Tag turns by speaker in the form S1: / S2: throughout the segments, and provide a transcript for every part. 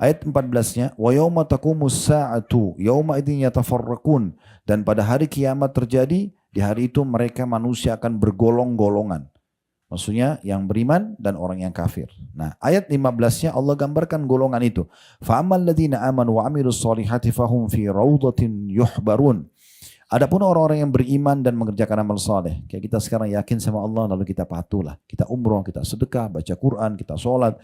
S1: Ayat 14-nya, wa yauma taqumus sa'atu yauma idzin yatafarraqun, dan pada hari kiamat terjadi, di hari itu mereka manusia akan bergolong-golongan. Maksudnya yang beriman dan orang yang kafir. Nah, ayat 15-nya Allah gambarkan golongan itu. Fa'amal ladzina amanu wa amilus solihati fahum fi raudatin yuhbarun. Adapun orang-orang yang beriman dan mengerjakan amal soleh, kayak kita sekarang yakin sama Allah, lalu kita patuhlah, kita umroh, kita sedekah, baca Quran, kita sholat,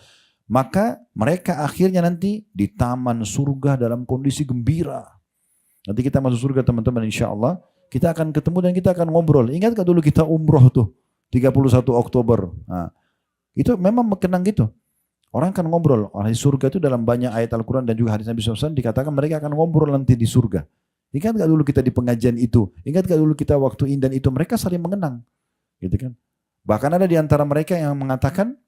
S1: maka mereka akhirnya nanti di taman surga dalam kondisi gembira. Nanti kita masuk surga teman-teman, insya Allah kita akan ketemu dan kita akan ngobrol. Ingat gak dulu kita umroh tuh 31 Oktober. Nah, itu memang kenang gitu. Orang akan ngobrol. Ahli surga itu dalam banyak ayat Al-Quran dan juga hadis Nabi SAW dikatakan mereka akan ngobrol nanti di surga. Ingat gak dulu kita di pengajian itu? Ingat gak dulu kita waktu indan itu? Mereka saling mengenang. Gitu kan? Bahkan ada di antara mereka yang mengatakan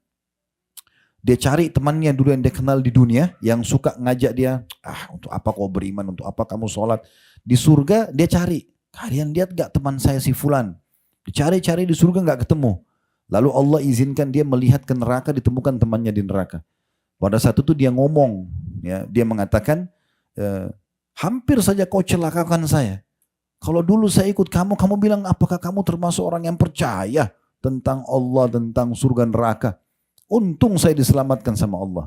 S1: dia cari temannya dulu yang dia kenal di dunia, yang suka ngajak dia, untuk apa kau beriman, untuk apa kamu sholat. Di surga dia cari, kalian lihat gak teman saya si Fulan? Dicari-cari di surga gak ketemu. Lalu Allah izinkan dia melihat ke neraka, ditemukan temannya di neraka. Pada saat itu dia ngomong, ya, dia mengatakan, hampir saja kau celakakan saya. Kalau dulu saya ikut kamu, kamu bilang apakah kamu termasuk orang yang percaya tentang Allah, tentang surga neraka? Untung saya diselamatkan sama Allah.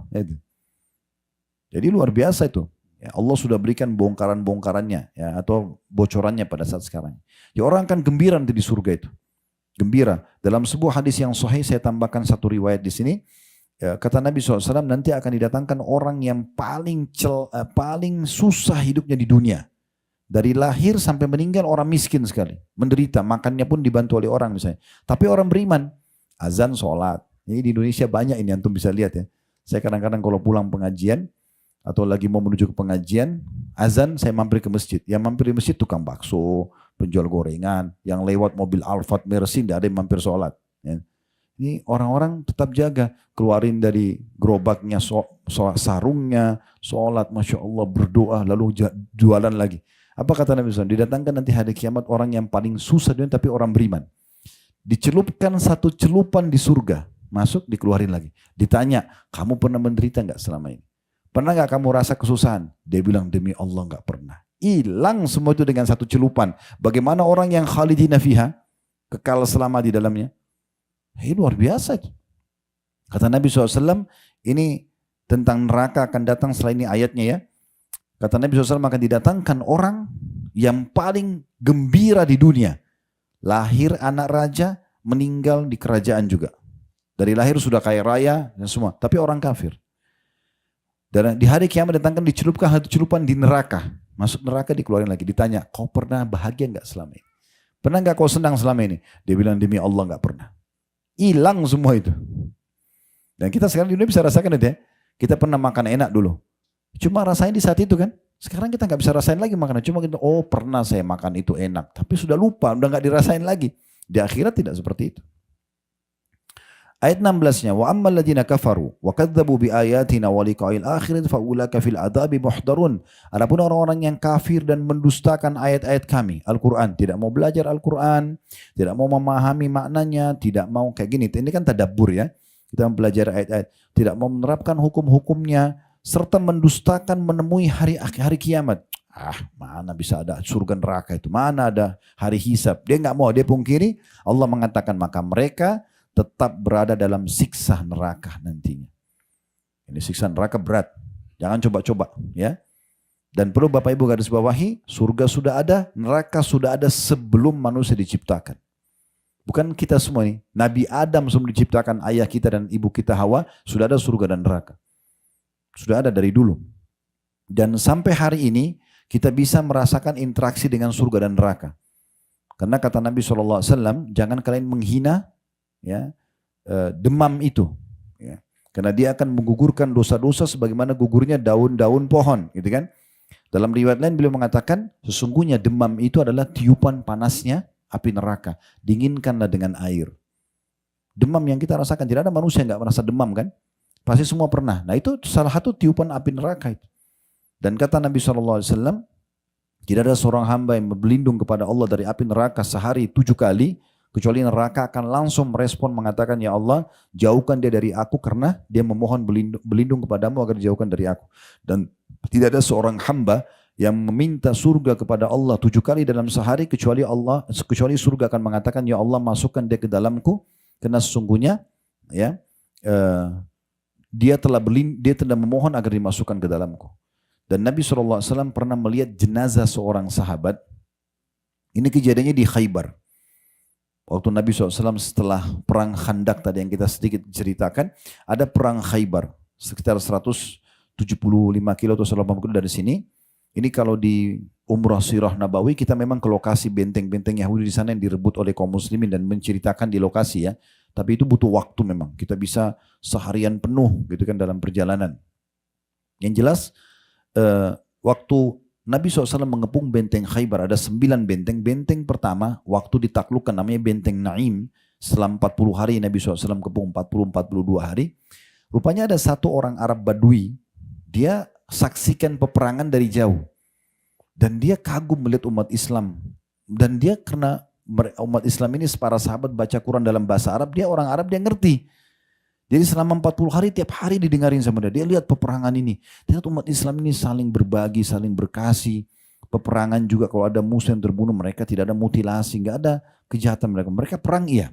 S1: Jadi luar biasa itu. Ya, Allah sudah berikan bongkaran-bongkarannya, ya, atau bocorannya pada saat sekarang. Ya, orang akan gembira nanti di surga itu. Gembira. Dalam sebuah hadis yang sahih, saya tambahkan satu riwayat di sini. Ya, kata Nabi SAW, nanti akan didatangkan orang yang paling susah hidupnya di dunia. Dari lahir sampai meninggal orang miskin sekali. Menderita, makannya pun dibantu oleh orang misalnya. Tapi orang beriman, azan, sholat. Ini di Indonesia banyak ini, antum bisa lihat ya. Saya kadang-kadang kalau pulang pengajian, atau lagi mau menuju ke pengajian, azan saya mampir ke masjid. Yang mampir di masjid tukang bakso, penjual gorengan, yang lewat mobil Alphard Mercy, tidak ada yang mampir sholat. Ya. Ini orang-orang tetap jaga, keluarin dari gerobaknya sarungnya, sholat, Masya Allah, berdoa, lalu jualan lagi. Apa kata Nabi SAW? Didatangkan nanti hari kiamat orang yang paling susah dunia, tapi orang beriman. Dicelupkan satu celupan di surga, masuk dikeluarin lagi. Ditanya, kamu pernah menderita nggak selama ini? Pernah nggak kamu rasa kesusahan? Dia bilang, demi Allah nggak pernah. Hilang semua itu dengan satu celupan. Bagaimana orang yang khalidina fiha, kekal selama di dalamnya? Ini luar biasa. Kata Nabi SAW, ini tentang neraka akan datang setelah ini ayatnya ya. Kata Nabi SAW akan didatangkan orang yang paling gembira di dunia. Lahir anak raja, meninggal di kerajaan juga. Dari lahir sudah kaya raya dan semua. Tapi orang kafir. Dan di hari kiamat datangkan dicelupkan satu celupan di neraka. Masuk neraka dikeluarin lagi. Ditanya, kau pernah bahagia gak selama ini? Pernah gak kau senang selama ini? Dia bilang, demi Allah gak pernah. Hilang semua itu. Dan kita sekarang di dunia bisa rasakan itu ya. Kita pernah makan enak dulu. Cuma rasain di saat itu kan. Sekarang kita gak bisa rasain lagi makanan. Cuma kita, oh pernah saya makan itu enak. Tapi sudah lupa, udah gak dirasain lagi. Di akhirat tidak seperti itu. Ayat 16-nya, wa ammal ladzina kafaru wa kadzdzabu bi ayatina wa liqa'il akhirati fa ulaika fil adzabi muhdarun. Adapun orang-orang yang kafir dan mendustakan ayat-ayat kami, Al-Qur'an, tidak mau belajar Al-Qur'an, tidak mau memahami maknanya, tidak mau kayak gini. Ini kan tadabbur ya. Kita mempelajari ayat-ayat, tidak mau menerapkan hukum-hukumnya serta mendustakan menemui hari kiamat. Mana bisa ada surga neraka itu? Mana ada hari hisab? Dia enggak mau, dia pungkiri. Allah mengatakan maka mereka tetap berada dalam siksa neraka nantinya. Ini siksa neraka berat. Jangan coba-coba ya. Dan perlu Bapak Ibu garis bawahi, surga sudah ada, neraka sudah ada sebelum manusia diciptakan. Bukan kita semua ini. Nabi Adam sebelum diciptakan ayah kita dan ibu kita Hawa, sudah ada surga dan neraka. Sudah ada dari dulu. Dan sampai hari ini kita bisa merasakan interaksi dengan surga dan neraka. Karena kata Nabi SAW, jangan kalian menghina ya, demam itu ya. Karena dia akan menggugurkan dosa-dosa sebagaimana gugurnya daun-daun pohon gitu kan. Dalam riwayat lain beliau mengatakan sesungguhnya demam itu adalah tiupan panasnya api neraka, dinginkanlah dengan air. Demam yang kita rasakan, tidak ada manusia yang gak merasa demam kan, pasti semua pernah. Nah itu salah satu tiupan api neraka itu. Dan kata Nabi SAW, tidak ada seorang hamba yang berlindung kepada Allah dari api neraka sehari 7 kali kecuali neraka akan langsung merespon mengatakan, ya Allah, jauhkan dia dari aku karena dia memohon berlindung kepadamu agar dijauhkan dari aku. Dan tidak ada seorang hamba yang meminta surga kepada Allah 7 kali dalam sehari kecuali surga akan mengatakan, ya Allah, masukkan dia ke dalamku karena sesungguhnya ya dia telah memohon agar dimasukkan ke dalamku. Dan Nabi SAW pernah melihat jenazah seorang sahabat. Ini kejadiannya di Khaybar. Waktu Nabi SAW setelah perang Khandak tadi yang kita sedikit ceritakan, ada perang Khaybar sekitar 175 kilo atau 180 kilo dari sini. Ini kalau di Umrah Sirah Nabawi kita memang ke lokasi benteng-benteng Yahudi di sana yang direbut oleh kaum muslimin dan menceritakan di lokasi ya. Tapi itu butuh waktu memang. Kita bisa seharian penuh gitu kan dalam perjalanan. Yang jelas waktu Nabi SAW mengepung benteng Khaybar ada 9 benteng. Benteng pertama waktu ditaklukkan namanya benteng Naim. Setelah 40 hari Nabi SAW kepung 40-42 hari. Rupanya ada satu orang Arab Badui. Dia saksikan peperangan dari jauh. Dan dia kagum melihat umat Islam. Dan dia karena umat Islam ini para sahabat baca Quran dalam bahasa Arab. Dia orang Arab, dia ngerti. Jadi selama 40 hari tiap hari didengarin sama dia. Dia lihat peperangan ini. Dia lihat umat Islam ini saling berbagi, saling berkasih. Peperangan juga kalau ada musuh yang terbunuh mereka tidak ada mutilasi. Nggak ada kejahatan mereka. Mereka perang iya.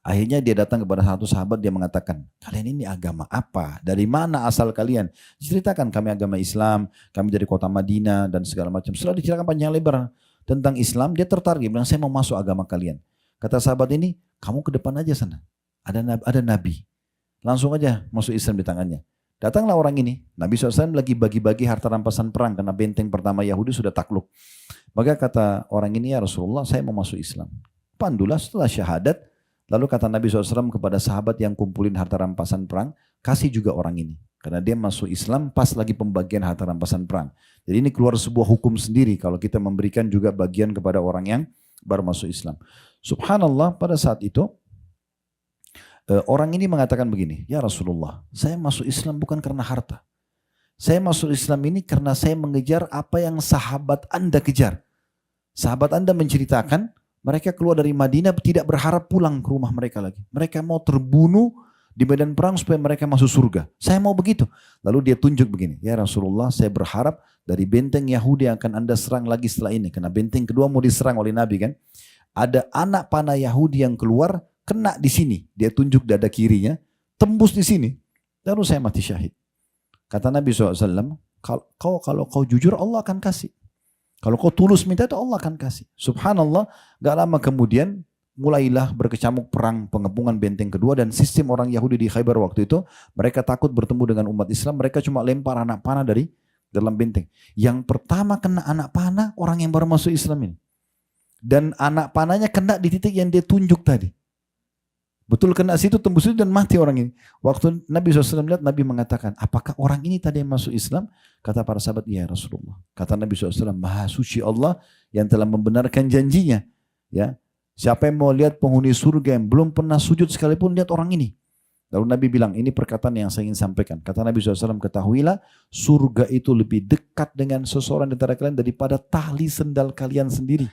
S1: Akhirnya dia datang kepada satu sahabat, dia mengatakan, kalian ini agama apa? Dari mana asal kalian? Diceritakan kami agama Islam, kami dari kota Madinah dan segala macam. Setelah diceritakan panjang lebar tentang Islam, dia tertarik, dia bilang saya mau masuk agama kalian. Kata sahabat ini, kamu ke depan aja sana, ada Nabi. Langsung aja masuk Islam di tangannya. Datanglah orang ini, Nabi SAW lagi bagi-bagi harta rampasan perang karena benteng pertama Yahudi sudah takluk. Maka kata orang ini, ya Rasulullah saya mau masuk Islam. Pandulah setelah syahadat. Lalu kata Nabi SAW kepada sahabat yang kumpulin harta rampasan perang, kasih juga orang ini. Karena dia masuk Islam pas lagi pembagian harta rampasan perang. Jadi ini keluar sebuah hukum sendiri kalau kita memberikan juga bagian kepada orang yang baru masuk Islam. Subhanallah pada saat itu, orang ini mengatakan begini, ya Rasulullah, saya masuk Islam bukan karena harta. Saya masuk Islam ini karena saya mengejar apa yang sahabat Anda kejar. Sahabat Anda menceritakan, mereka keluar dari Madinah tidak berharap pulang ke rumah mereka lagi. Mereka mau terbunuh di medan perang supaya mereka masuk surga. Saya mau begitu. Lalu dia tunjuk begini. Ya Rasulullah, saya berharap dari benteng Yahudi yang akan Anda serang lagi setelah ini. Karena benteng kedua mau diserang oleh Nabi kan. Ada anak panah Yahudi yang keluar, kena di sini. Dia tunjuk dada kirinya, tembus di sini. Lalu saya mati syahid. Kata Nabi SAW, kalau kau jujur Allah akan kasih. Kalau kau tulus minta itu Allah akan kasih. Subhanallah, gak lama kemudian mulailah berkecamuk perang pengepungan benteng kedua dan sistem orang Yahudi di Khaybar waktu itu, mereka takut bertemu dengan umat Islam, mereka cuma lempar anak panah dari dalam benteng. Yang pertama kena anak panah orang yang baru masuk Islam ini. Dan anak panahnya kena di titik yang dia tunjuk tadi. Betul kena situ, tembus itu dan mati orang ini. Waktu Nabi SAW lihat, Nabi mengatakan, apakah orang ini tadi yang masuk Islam? Kata para sahabat, iya Rasulullah. Kata Nabi SAW, Maha Suci Allah yang telah membenarkan janjinya. Ya, siapa yang mau lihat penghuni surga yang belum pernah sujud sekalipun, lihat orang ini. Lalu Nabi bilang, ini perkataan yang saya ingin sampaikan. Kata Nabi SAW, ketahuilah, surga itu lebih dekat dengan seseorang di antara kalian daripada tali sendal kalian sendiri.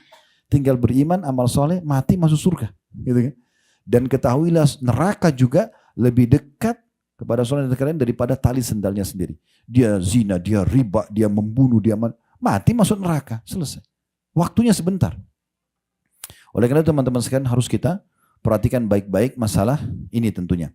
S1: Tinggal beriman, amal soleh, mati masuk surga. Gitu kan? Dan ketahuilah neraka juga lebih dekat kepada seorang dari kalian daripada tali sendalnya sendiri. Dia zina, dia riba, dia membunuh, dia mati masuk neraka. Selesai. Waktunya sebentar. Oleh karena itu teman-teman sekalian harus kita perhatikan baik-baik masalah ini tentunya.